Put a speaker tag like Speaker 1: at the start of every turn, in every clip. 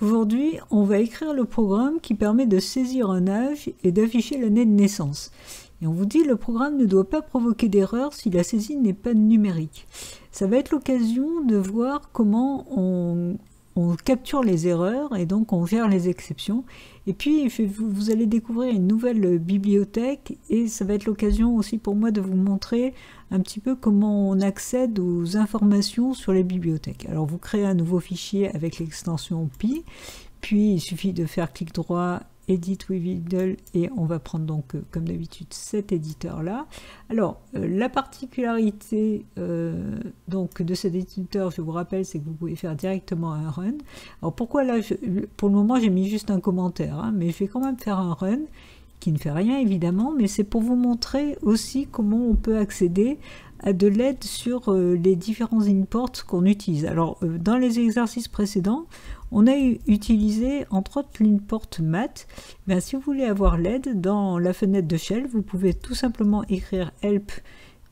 Speaker 1: Aujourd'hui, on va écrire le programme qui permet de saisir un âge et d'afficher l'année de naissance. Et on vous dit, le programme ne doit pas provoquer d'erreur si la saisie n'est pas numérique. Ça va être l'occasion de voir comment on capture les erreurs et donc on gère les exceptions. Et puis vous allez découvrir une nouvelle bibliothèque et ça va être l'occasion aussi pour moi de vous montrer un petit peu comment on accède aux informations sur les bibliothèques. Alors vous créez un nouveau fichier avec l'extension PI, puis il suffit de faire clic droit, Edit with Idle, et on va prendre donc comme d'habitude cet éditeur là. Alors la particularité donc de cet éditeur, je vous rappelle, c'est que vous pouvez faire directement un run. Alors pourquoi là, pour le moment j'ai mis juste un commentaire, hein, mais je vais quand même faire un run qui ne fait rien évidemment, mais c'est pour vous montrer aussi comment on peut accéder à de l'aide sur les différents imports qu'on utilise. Alors dans les exercices précédents, on a utilisé entre autres l'import math. Ben, si vous voulez avoir l'aide, dans la fenêtre de shell, vous pouvez tout simplement écrire help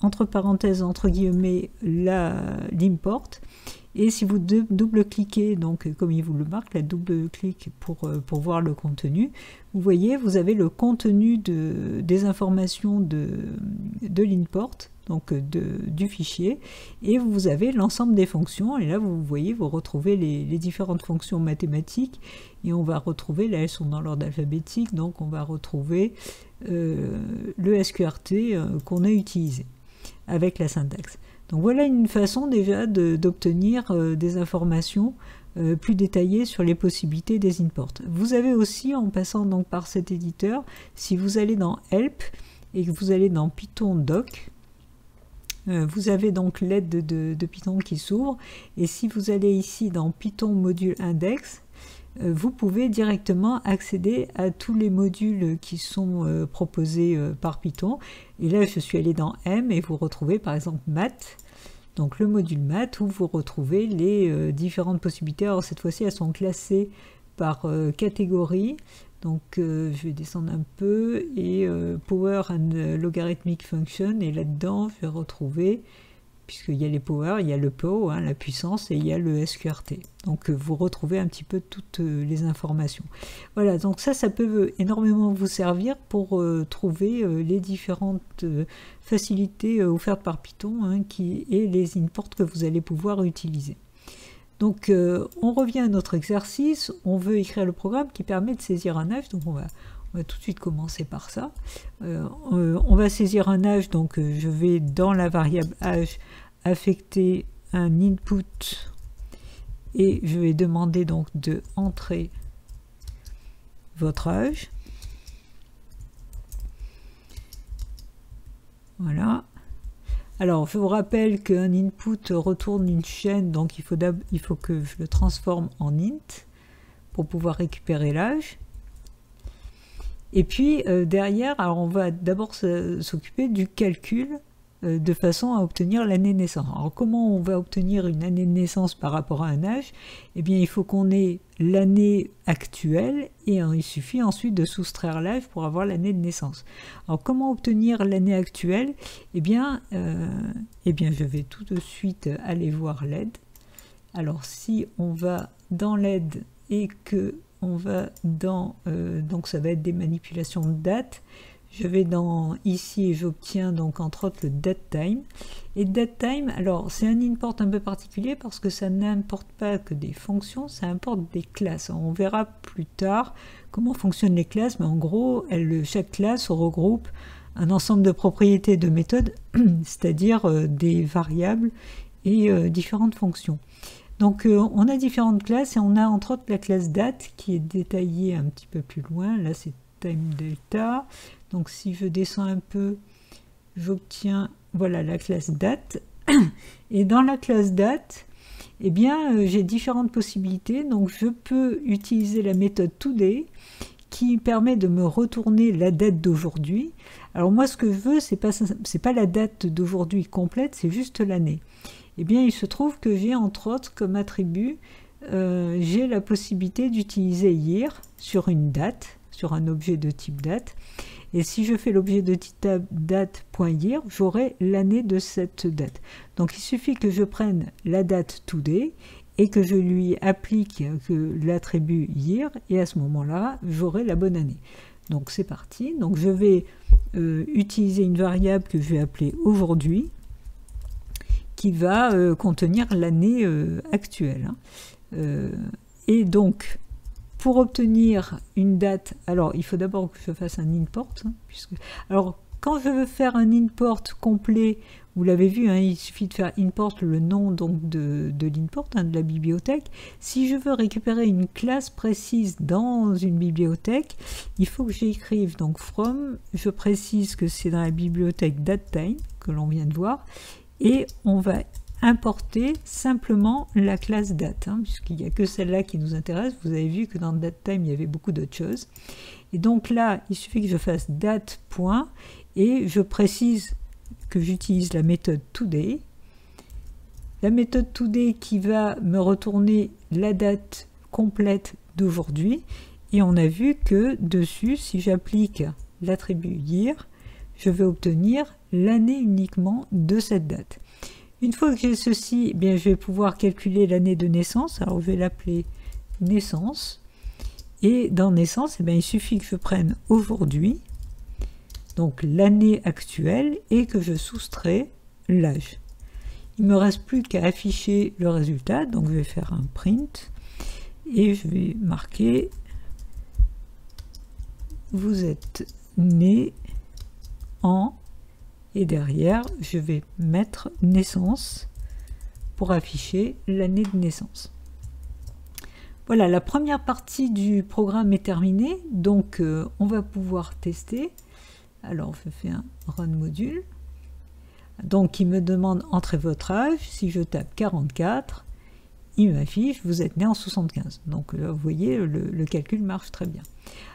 Speaker 1: entre parenthèses, entre guillemets, l'import. Et si vous double-cliquez, donc comme il vous le marque, la double-clic pour voir le contenu, vous voyez, vous avez le contenu des informations de l'import, donc du fichier, et vous avez l'ensemble des fonctions, et là vous voyez, vous retrouvez les différentes fonctions mathématiques, et on va retrouver, là elles sont dans l'ordre alphabétique, donc on va retrouver le SQRT qu'on a utilisé avec la syntaxe. Donc voilà une façon déjà d'obtenir des informations plus détaillées sur les possibilités des imports. Vous avez aussi, en passant donc par cet éditeur, si vous allez dans Help et que vous allez dans Python Doc, vous avez donc l'aide de Python qui s'ouvre, et si vous allez ici dans Python Module Index, vous pouvez directement accéder à tous les modules qui sont proposés par Python. Et là, je suis allé dans M et vous retrouvez par exemple Math, donc le module Math où vous retrouvez les différentes possibilités. Alors cette fois-ci, elles sont classées par catégorie. Donc je vais descendre un peu et Power and Logarithmic Function, et là-dedans, je vais retrouver, puisqu'il y a les power, il y a le PO, hein, la puissance, et il y a le SQRT. Donc vous retrouvez un petit peu toutes les informations. Voilà, donc ça peut énormément vous servir pour trouver les différentes facilités offertes par Python, hein, et les imports que vous allez pouvoir utiliser. Donc on revient à notre exercice, on veut écrire le programme qui permet de saisir un âge, donc on va tout de suite commencer par ça. On va saisir un âge, donc je vais dans la variable âge affecter un input et je vais demander donc de entrer votre âge. Voilà. Alors je vous rappelle qu'un input retourne une chaîne, donc il faut que je le transforme en int pour pouvoir récupérer l'âge. Et puis derrière, alors on va d'abord s'occuper du calcul de façon à obtenir l'année de naissance. Alors comment on va obtenir une année de naissance par rapport à un âge? Eh bien il faut qu'on ait l'année actuelle et il suffit ensuite de soustraire l'âge pour avoir l'année de naissance. Alors comment obtenir l'année actuelle? Eh bien je vais tout de suite aller voir l'aide. Alors si on va dans l'aide et que on va dans, donc ça va être des manipulations de date, je vais dans ici et j'obtiens donc entre autres le datetime. Et datetime, alors c'est un import un peu particulier parce que ça n'importe pas que des fonctions, ça importe des classes. On verra plus tard comment fonctionnent les classes, mais en gros, chaque classe regroupe un ensemble de propriétés de méthodes, c'est-à-dire des variables et différentes fonctions. Donc on a différentes classes et on a entre autres la classe date qui est détaillée un petit peu plus loin. Là c'est time delta. Donc si je descends un peu, j'obtiens voilà la classe date. Et dans la classe date, eh bien j'ai différentes possibilités. Donc je peux utiliser la méthode today qui permet de me retourner la date d'aujourd'hui. Alors moi ce que je veux, c'est pas la date d'aujourd'hui complète, c'est juste l'année. Eh bien, il se trouve que j'ai entre autres comme attribut, j'ai la possibilité d'utiliser year sur une date, sur un objet de type date. Et si je fais l'objet de type date.year, j'aurai l'année de cette date. Donc il suffit que je prenne la date today et que je lui applique l'attribut year, et à ce moment-là, j'aurai la bonne année. Donc c'est parti. Donc je vais utiliser une variable que je vais appeler aujourd'hui, qui va contenir l'année actuelle. Et donc, pour obtenir une date, alors il faut d'abord que je fasse un import, alors quand je veux faire un import complet, vous l'avez vu, il suffit de faire import le nom donc de l'import, de la bibliothèque. Si je veux récupérer une classe précise dans une bibliothèque, il faut que j'écrive donc from, je précise que c'est dans la bibliothèque datetime que l'on vient de voir, et on va importer simplement la classe date, puisqu'il n'y a que celle-là qui nous intéresse. Vous avez vu que dans datetime il y avait beaucoup d'autres choses. Et donc là, il suffit que je fasse date point, et je précise que j'utilise la méthode today. La méthode today qui va me retourner la date complète d'aujourd'hui. Et on a vu que dessus, si j'applique l'attribut year, je vais obtenir l'année uniquement de cette date. Une fois que j'ai ceci, eh bien, je vais pouvoir calculer l'année de naissance. Alors je vais l'appeler naissance. Et dans naissance, eh bien, il suffit que je prenne aujourd'hui, donc l'année actuelle, et que je soustrais l'âge. Il ne me reste plus qu'à afficher le résultat, donc je vais faire un print, et je vais marquer « Vous êtes né en », et derrière, je vais mettre « naissance » pour afficher l'année de naissance. Voilà, la première partie du programme est terminée, donc on va pouvoir tester. Alors, je fais un run module. Donc, il me demande « Entrez votre âge ». Si je tape 44, il m'affiche « Vous êtes né en 75 ». Donc là, vous voyez, le calcul marche très bien.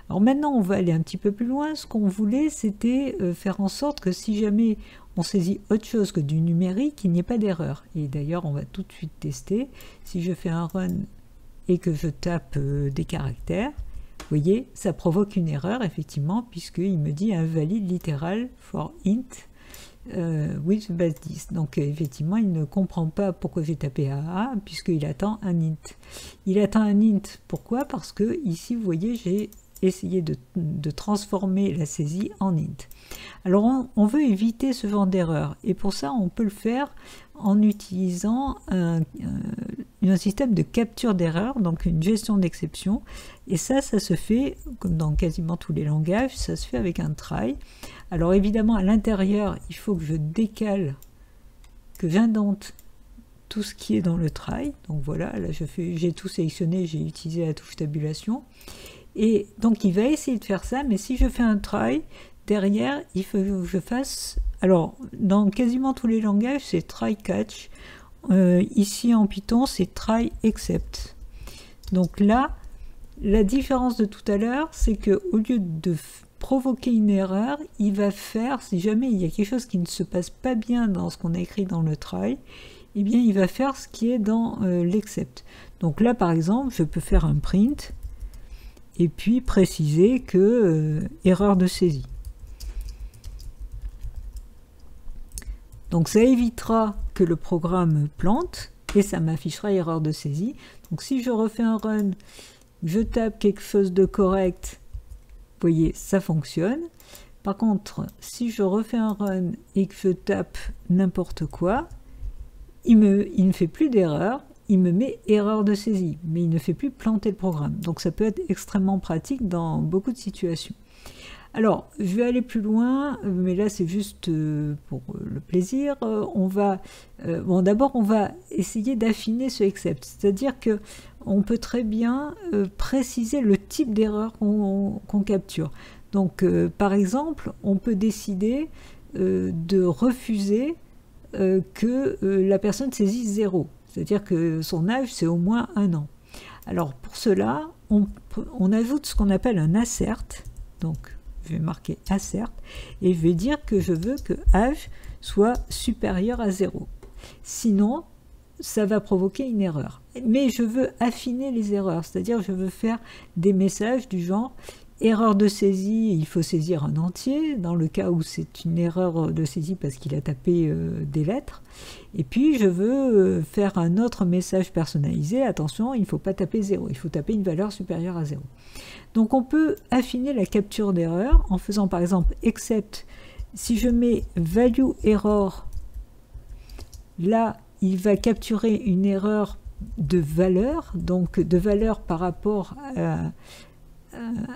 Speaker 1: Alors maintenant, on va aller un petit peu plus loin. Ce qu'on voulait, c'était faire en sorte que si jamais on saisit autre chose que du numérique, il n'y ait pas d'erreur. Et d'ailleurs, on va tout de suite tester. Si je fais un run et que je tape des caractères, vous voyez, ça provoque une erreur, effectivement, puisqu'il me dit invalide littéral for int with base 10. Donc, effectivement, il ne comprend pas pourquoi j'ai tapé AA, puisqu'il attend un int. Il attend un int, pourquoi? Parce que ici, vous voyez, j'ai essayé de transformer la saisie en int. Alors, on veut éviter ce genre d'erreur, et pour ça, on peut le faire en utilisant un système de capture d'erreur, donc une gestion d'exception, et ça se fait, comme dans quasiment tous les langages, ça se fait avec un try. Alors évidemment, à l'intérieur, il faut que je décale, que j'indente tout ce qui est dans le try. Donc voilà, là j'ai tout sélectionné, j'ai utilisé la touche tabulation. Et donc il va essayer de faire ça, mais si je fais un try, derrière, il faut que je fasse... Alors, dans quasiment tous les langages, c'est try catch. Ici, en Python, c'est try except. Donc là, la différence de tout à l'heure, c'est qu'au lieu de provoquer une erreur, il va faire, si jamais il y a quelque chose qui ne se passe pas bien dans ce qu'on a écrit dans le try, eh bien, il va faire ce qui est dans l'except. Donc là, par exemple, je peux faire un print, et puis préciser que erreur de saisie. Donc ça évitera que le programme plante et ça m'affichera erreur de saisie. Donc si je refais un run, je tape quelque chose de correct, vous voyez, ça fonctionne. Par contre, si je refais un run et que je tape n'importe quoi, il ne fait plus d'erreur, il me met erreur de saisie, mais il ne fait plus planter le programme. Donc ça peut être extrêmement pratique dans beaucoup de situations. Alors, je vais aller plus loin, mais là c'est juste pour le plaisir. Bon, d'abord, on va essayer d'affiner ce except, c'est-à-dire que on peut très bien préciser le type d'erreur qu'on capture. Donc, par exemple, on peut décider de refuser que la personne saisisse 0, c'est-à-dire que son âge c'est au moins 1 an. Alors, pour cela, on ajoute ce qu'on appelle un assert, donc je vais marquer assert, et je vais dire que je veux que âge soit supérieur à 0. Sinon, ça va provoquer une erreur. Mais je veux affiner les erreurs, c'est-à-dire je veux faire des messages du genre Erreur de saisie, il faut saisir un entier, dans le cas où c'est une erreur de saisie parce qu'il a tapé des lettres. Et puis je veux faire un autre message personnalisé, attention, il ne faut pas taper 0, il faut taper une valeur supérieure à 0. Donc on peut affiner la capture d'erreur en faisant par exemple except, si je mets value error, là il va capturer une erreur de valeur, donc de valeur par rapport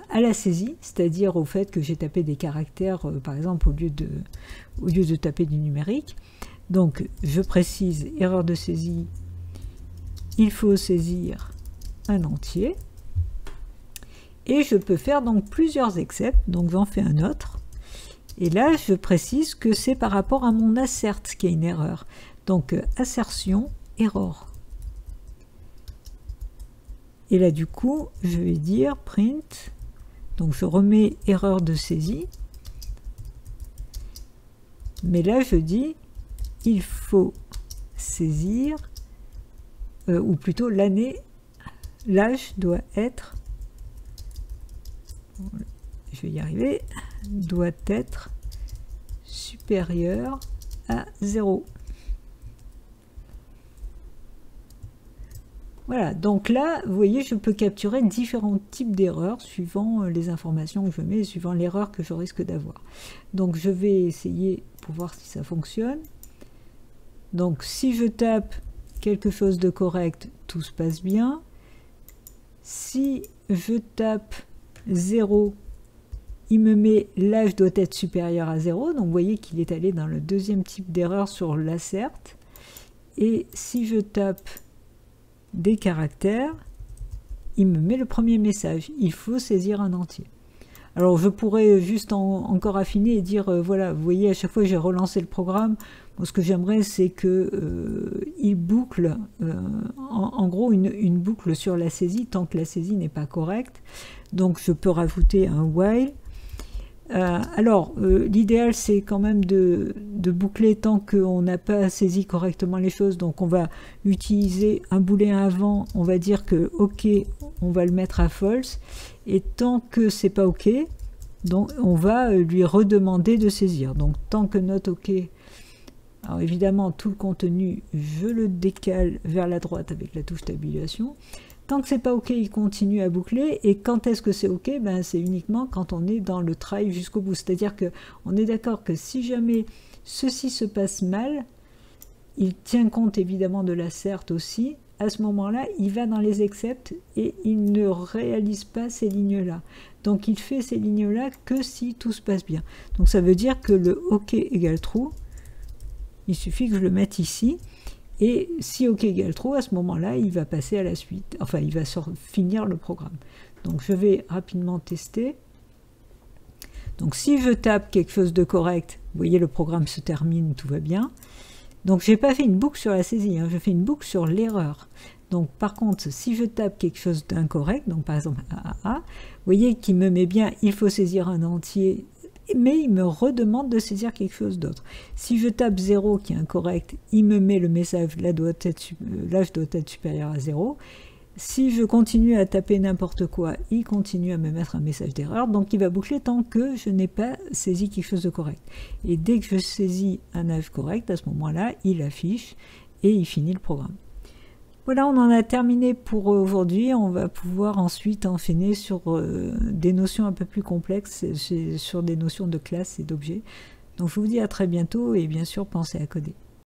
Speaker 1: à la saisie, c'est-à-dire au fait que j'ai tapé des caractères, par exemple, au lieu de taper du numérique. Donc, je précise, erreur de saisie, il faut saisir un entier. Et je peux faire donc plusieurs except, donc j'en fais un autre. Et là, je précise que c'est par rapport à mon assert qu'il y a une erreur. Donc, assertion, error. Et là, du coup, je vais dire print, donc je remets erreur de saisie, mais là, je dis, il faut saisir, ou plutôt l'année, l'âge doit être, je vais y arriver, doit être supérieur à 0. Voilà, donc là, vous voyez, je peux capturer différents types d'erreurs suivant les informations que je mets, suivant l'erreur que je risque d'avoir. Donc je vais essayer pour voir si ça fonctionne. Donc si je tape quelque chose de correct, tout se passe bien. Si je tape 0, il me met l'âge doit être supérieur à 0. Donc vous voyez qu'il est allé dans le deuxième type d'erreur sur l'assert. Et si je tape des caractères, il me met le premier message, il faut saisir un entier. Alors je pourrais juste encore affiner et dire, voilà, vous voyez, à chaque fois que j'ai relancé le programme, moi, ce que j'aimerais c'est que il boucle, en gros une boucle sur la saisie tant que la saisie n'est pas correcte. Donc je peux rajouter un while. Alors, l'idéal c'est quand même de boucler tant qu'on n'a pas saisi correctement les choses, donc on va utiliser un booléen avant, on va dire que OK, on va le mettre à false, et tant que c'est pas OK, donc on va lui redemander de saisir. Donc tant que not OK, alors évidemment tout le contenu, je le décale vers la droite avec la touche tabulation. Tant que c'est pas OK, il continue à boucler. Et quand est-ce que c'est OK? Ben, c'est uniquement quand on est dans le try jusqu'au bout. C'est-à-dire qu'on est d'accord que si jamais ceci se passe mal, il tient compte évidemment de l'assert aussi. À ce moment-là, il va dans les except et il ne réalise pas ces lignes-là. Donc il fait ces lignes-là que si tout se passe bien. Donc ça veut dire que le OK égale true, il suffit que je le mette ici. Et si OK égale true, à ce moment-là, il va passer à la suite. Enfin, il va finir le programme. Donc, je vais rapidement tester. Donc, si je tape quelque chose de correct, vous voyez, le programme se termine, tout va bien. Donc, je n'ai pas fait une boucle sur la saisie, hein, je fais une boucle sur l'erreur. Donc, par contre, si je tape quelque chose d'incorrect, donc par exemple AAA, vous voyez qu'il me met bien, il faut saisir un entier, mais il me redemande de saisir quelque chose d'autre. Si je tape 0 qui est incorrect, il me met le message l'âge doit être supérieur à 0. Si je continue à taper n'importe quoi, il continue à me mettre un message d'erreur, donc il va boucler tant que je n'ai pas saisi quelque chose de correct. Et dès que je saisis un âge correct, à ce moment-là, il affiche et il finit le programme. Voilà, on en a terminé pour aujourd'hui. On va pouvoir ensuite enchaîner sur des notions un peu plus complexes, sur des notions de classe et d'objets. Donc je vous dis à très bientôt et bien sûr pensez à coder.